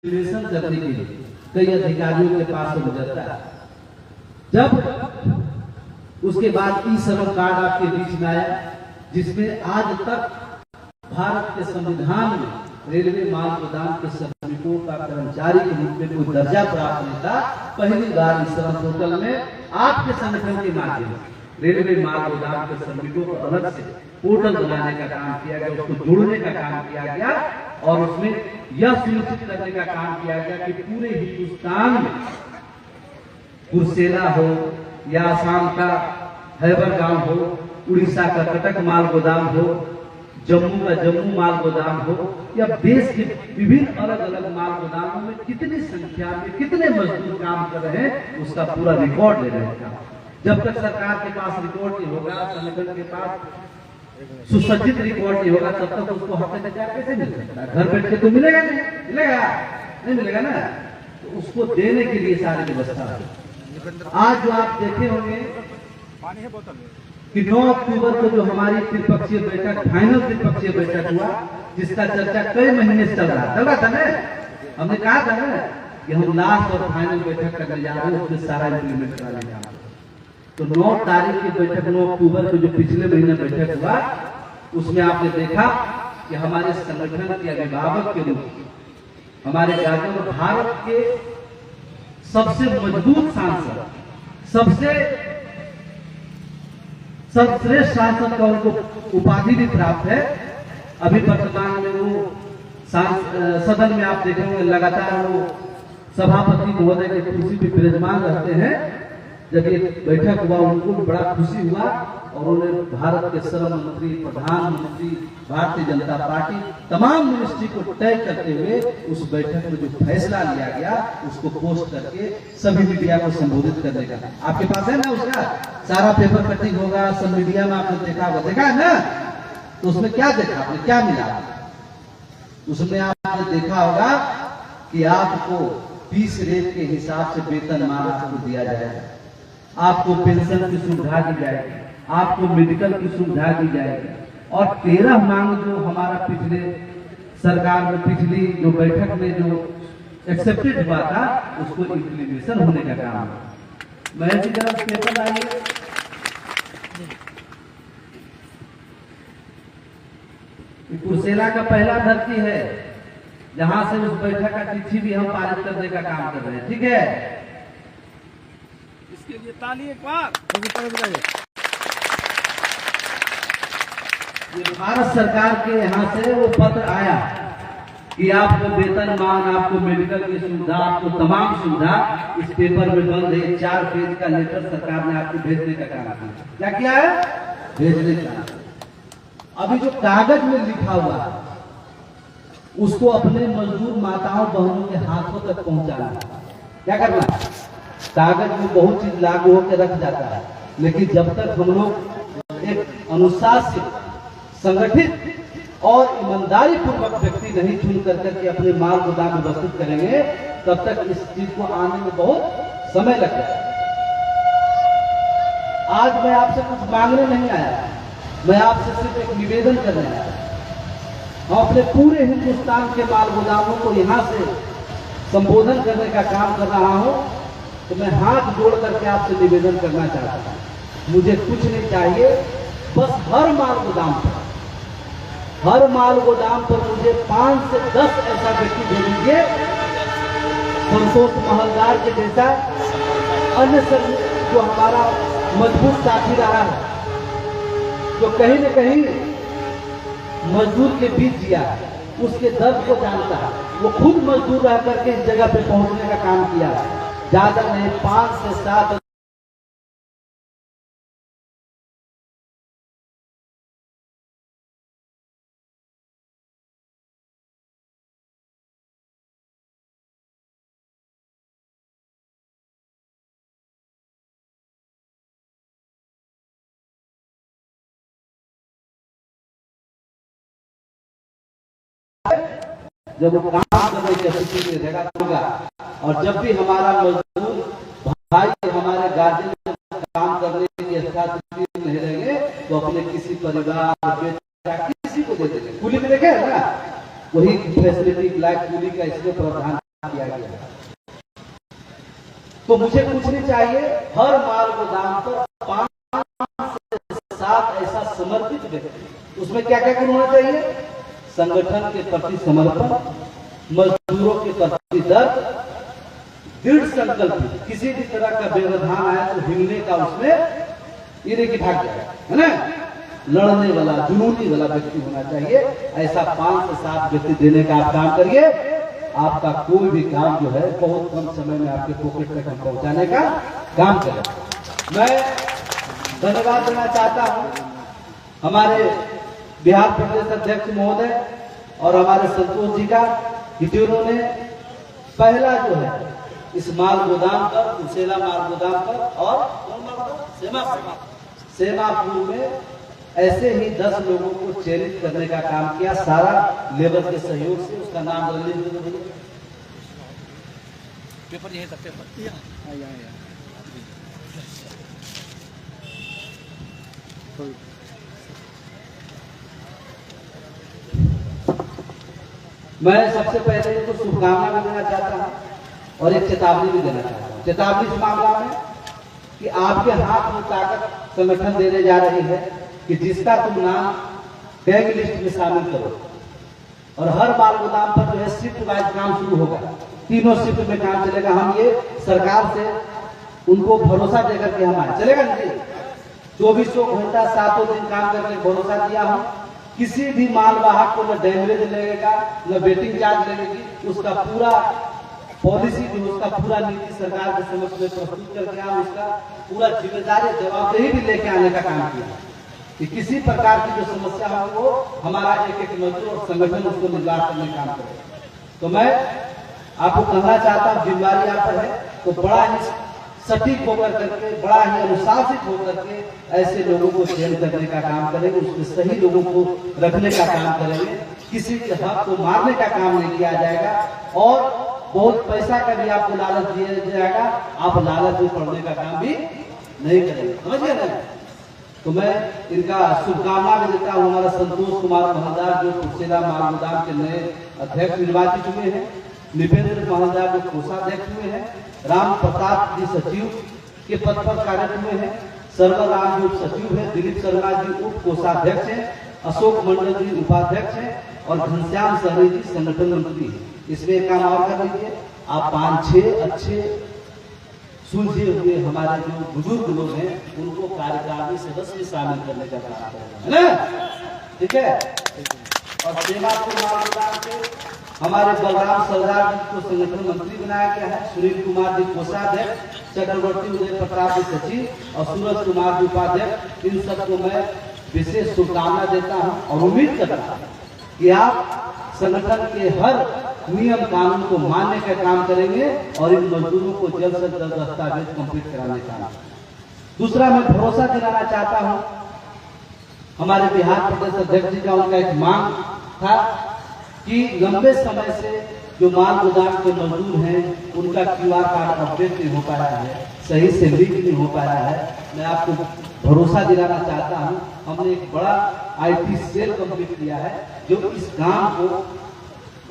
विश्लेषण करने के लिए कई अधिकारियों के पास गुजरता है। जब उसके बाद ई श्रम कार्ड आपके बीच में आया, जिसमें आज तक भारत के संविधान में रेलवे माल गोदाम के श्रमिकों का कर्मचारी के रूप में कोई दर्जा प्राप्त नहीं था। पहली बार इस श्रम पोर्टल में आपके संगठन के माध्यम से रेलवे माल गोदाम के श्रमिकों को अलग से पोर्टल बनाने का काम किया गया, उसको जोड़ने का काम किया गया और उसमें यह सुनिश्चित करने का काम किया गया कि पूरे हिंदुस्तान में कुर्सेला हो या आसाम का हैबरगांव हो, उड़ीसा का कटक माल गोदाम हो, जम्मू का जम्मू माल गोदाम हो या देश के विभिन्न अलग अलग माल गोदामों में कितनी संख्या में कितने मजदूर काम कर रहे हैं, उसका पूरा रिकॉर्ड ले रहे हैं। जब तक सरकार के पास रिकॉर्ड नहीं होगा, संगठन के पास सुसज्जित रिकॉर्ड नहीं होगा, तब तक उसको हक कैसे मिल सकता है? घर बैठ के तो मिलेगा नहीं मिलेगा ना। तो उसको देने के लिए सारी व्यवस्था है। आज जो आप देखे होंगे कि 9 अक्टूबर को जो हमारी त्रिपक्षीय बैठक, फाइनल त्रिपक्षीय बैठक हुआ, जिसका चर्चा कई महीने से चल रहा था ना। हमने कहा था ना कि हम लास्ट और फाइनल बैठक करने जा रहे हैं, उसमें सारा इम्प्लीमेंट कराने जा रहे हैं। तो 9 तारीख की बैठक, 9 अक्टूबर को जो पिछले महीने बैठक हुआ, उसमें आपने देखा कि हमारे संगठन के अभिभावक के रूप में हमारे गार्जियन और भारत के सबसे मजबूत सांसद, सबसे सर्वश्रेष्ठ सांसद का उनको उपाधि भी प्राप्त है। अभी वर्तमान में वो सदन में आप देखेंगे लगातार वो सभापति महोदय की कुर्सी पे विराजमान रहते हैं। जब ये बैठक हुआ, उनको बड़ा खुशी हुआ और उन्होंने भारत के श्रम मंत्री, प्रधानमंत्री, भारतीय जनता पार्टी तमाम मिनिस्ट्री को तय करते हुए उस बैठक में जो फैसला लिया गया उसको पोस्ट करके सभी मीडिया को संबोधित करने का। आपके पास है ना, उसका सारा पेपर कटिंग होगा, सब मीडिया में आपने देखा है ना। तो उसमें क्या देखा आपने, क्या मिला? उसमें आपने देखा होगा कि आपको 20 रेट के हिसाब से वेतनमान आपको दिया जाएगा, आपको पेंशन की सुविधा दी जाएगी, आपको मेडिकल की सुविधा दी जाएगी और 13 मांग जो हमारा पिछले सरकार में पिछली जो बैठक में जो एक्सेप्टेड हुआ था, उसको इम्प्लीमेशन होने का काम है। मैं भी जरा पेपर आइए, कुर्सेला का पहला धरती है जहां से उस बैठक का चिट्ठी भी हम पारित करने का काम कर रहे हैं। ठीक है, इसके लिए ताली एक बार। ये भारत सरकार के यहाँ से वो पत्र आया कि आपको वेतनमान, आपको मेडिकल की सुविधा, आपको तमाम सुविधा इस पेपर में बंद है। 4 पेज का लेटर सरकार ने आपको भेजने का काम किया। क्या किया है? भेजने का। अभी जो कागज में लिखा हुआ उसको अपने मजदूर माताओं बहनों के हाथों तक पहुंचाना। क्या करना? कागज में बहुत चीज लागू होकर रख जाता है, लेकिन जब तक हम लोग एक अनुशासित, संगठित और ईमानदारी पूर्वक व्यक्ति नहीं चुन करके अपने माल गोदाम में व्यवस्थित करेंगे, तब तक इस चीज को आने में बहुत समय लगता है। आज मैं आपसे कुछ मांगने नहीं आया, मैं आपसे सिर्फ एक निवेदन करने आया। हम अपने पूरे हिंदुस्तान के माल गोदामों को यहाँ से संबोधन करने का काम कर रहा हूँ। तो मैं हाथ जोड़ करके आपसे निवेदन करना चाहता हूँ, मुझे कुछ नहीं चाहिए, बस हर माल गोदाम पर मुझे 5 से 10 ऐसा व्यक्ति भेजेंगे, संतोष महलदार के जैसा, अन्य सब जो हमारा मजबूत साथी रहा है, जो कहीं न कहीं मजदूर के बीच जिया, उसके दर्द को जानता है, वो खुद मजदूर रह करके इस जगह पे पहुंचने का काम किया। ज्यादा नहीं, 5 से 7 जब वो काम करने की स्थिति में होगा और जब भी हमारा मजदूर भाई हमारे गार्जियन काम करने की स्थिति नहीं रहेंगे, तो अपने किसी परिवार, बेटा, किसी को दे देंगे। कुली में देखे ना, वही फैसिलिटी ब्लैक कुली का इसमें प्रावधान तो मुझे कुछ नहीं चाहिए, हर माल गोदाम पर 5 से 7 ऐसा समर्पित व्यक्ति। उसमें क्या क्या गुण होना चाहिए? संगठन के प्रति समर्पण, मजदूरों के प्रति दर्द, दृढ़ संकल्प, किसी भी तरह का व्यवधान आया तो हिलने का उसमें ये देखिए भाग जाएगा, है ना, लड़ने वाला, जुनूनी वाला व्यक्ति होना चाहिए। ऐसा 5 से 7 व्यक्ति देने का आप काम करिए, आपका कोई भी काम जो है बहुत कम समय में आपके पॉकेट तक पहुंचाने का काम करेगा। मैं धन्यवाद देना चाहता हूं हमारे बिहार प्रदेश अध्यक्ष महोदय और हमारे संतोष जी का, जिन्होंने पहला जो है इस माल गोदाम पर, कुशेला माल गोदाम पर और सेमापुर में ऐसे ही 10 लोगों को चयनित करने का काम किया, सारा लेबर के सहयोग से। उसका नाम पेपर यही था, पेपर मैं सबसे पहले इनको शुभकामना भी देना चाहता हूं और एक चेतावनी भी देना चाहता हूं। चेतावनी इस मामला में कि आपके हाथ में ताकत संगठन देने जा रही है कि जिसका तुम नाम गैंग लिस्ट में शामिल करो, और हर माल गोदाम पर जो है शिफ्ट वाइज काम शुरू होगा, तीनों शिफ्ट में काम चलेगा। हम ये सरकार से उनको भरोसा देकर के हम आए, चलेगा नहीं, 24 घंटा 7 दिन काम करके भरोसा दिया हूं। किसी भी मालवाहक को न डैमेज लगेगा, न वेटिंग चार्ज लगेगी। उसका पूरा पॉलिसी जो उसका पूरा नीति सरकार के समक्ष में प्रस्तुत करके हम उसका पूरा जिम्मेदारी जवाबदेही भी लेके आने का काम किया कि किसी प्रकार की जो समस्या हो वो हमारा एक मजदूर और संगठन उसको निर्वाह करने का काम करे। तो मैं आपको कहना चाहता हूँ, जिम्मेदारी आप पर है तो बड़ा ही सटीक होकर करके, बड़ा ही अनुशासित होकर के ऐसे लोगों को चयन करने का काम करेंगे, उसमें सही लोगों को रखने का काम करेंगे। किसी के हक को मारने का काम नहीं किया जाएगा और बहुत पैसा का भी आपको लालच दिया जाएगा, आप लालच में पड़ने का काम भी नहीं करेंगे, समझिए ना। तो मैं इनका शुभकामना भी देता हूँ। हमारा संतोष कुमार महलदार जो कुशेला माल गोदाम के नए अध्यक्ष निर्वाचित हुए हैं, निपेंद्र महलदार जो कोषाध्यक्ष हुए हैं, राम प्रताप जी सचिव के पद पर कार्यरत हुए हैं, सर्वराम जी उप सचिव है, दिलीप शर्मा जी उप कोषाध्यक्ष हैं, अशोक मंडल जी उपाध्यक्ष हैं और घनश्याम सहनी जी संगठन मंत्री हैं। इसमें एक काम और कर लीजिए, आप 5-6 अच्छे सुलझे हुए हमारे जो बुजुर्ग लोग हैं उनको कार्यकारिणी सदस्य में शामिल करने का काम करेंगे, है ना, ठीक है। और सेवापुर माल गोदाम से हमारे बलराम सरदार जी को संगठन मंत्री बनाया गया है, सुनील कुमार जी कोषाध्यक्ष, चक्रवर्ती उदय प्रताप जी सचिव और सूरज कुमार जी उपाध्यक्ष। इन सबको मैं विशेष शुभकामना देता हूं और उम्मीद करता हूं कि आप संगठन के हर नियम कानून को मानने का काम करेंगे और इन मजदूरों को जल्द से जल्द दस्तावेज कंप्लीट कराने का। दूसरा, मैं भरोसा दिलाना चाहता हूं, हमारे बिहार प्रदेश अध्यक्ष जी का उनका एक मांग था कि लंबे समय से जो माल गोदाम के मजदूर हैं उनका QR कार्ड अपडेट नहीं हो पाया है, सही से लिंक नहीं हो पाया है। मैं आपको भरोसा दिलाना चाहता हूं, हमने एक बड़ा IT सेल कंप्लीट किया है जो इस काम को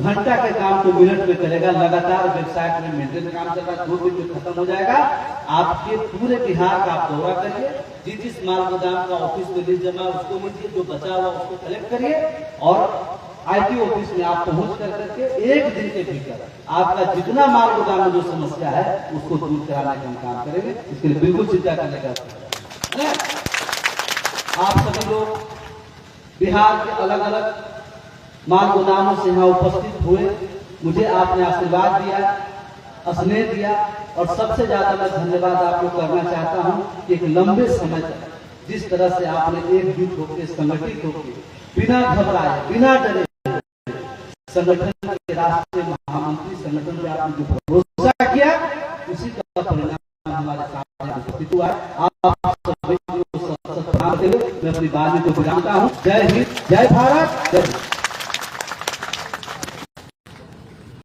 घंटा के काम को मिनट में करेगा। लगातार वेबसाइट में मेंटेन काम चल रहा है, 2 दिन में खत्म हो जाएगा। आपके पूरे बिहार का आप दौरा करिए, जिस माल गोदाम का ऑफिस में लीज जमा उसको लीजिए, जो बचा हुआ उसको कलेक्ट करिए और IT ऑफिस में आप पहुंच करके 1 दिन के भीतर आपका जितना माल गोदाम में जो समस्या है उसको दूर कराने का हम काम करेंगे। इसके लिए बिल्कुल चिंता करने का। आप सभी लोग बिहार के अलग अलग माल गोदामों से यहाँ उपस्थित हुए, मुझे आपने आशीर्वाद दिया, स्नेह दिया और सबसे ज्यादा मैं धन्यवाद आपको करना चाहता हूँ कि एक लंबे समय तक जिस तरह से आपने एकजुट होकर संगठित होकर बिना घबराए बिना डरे संगठन के राष्ट्रीय महामंत्री संगठन पे आपने जो भरोसा किया उसी का परिणाम हमारे सामने उपस्थित हुआ है। आप सभी को मैं अपनी बात को विरामता हूँ। जय हिंद, जय भारत, जय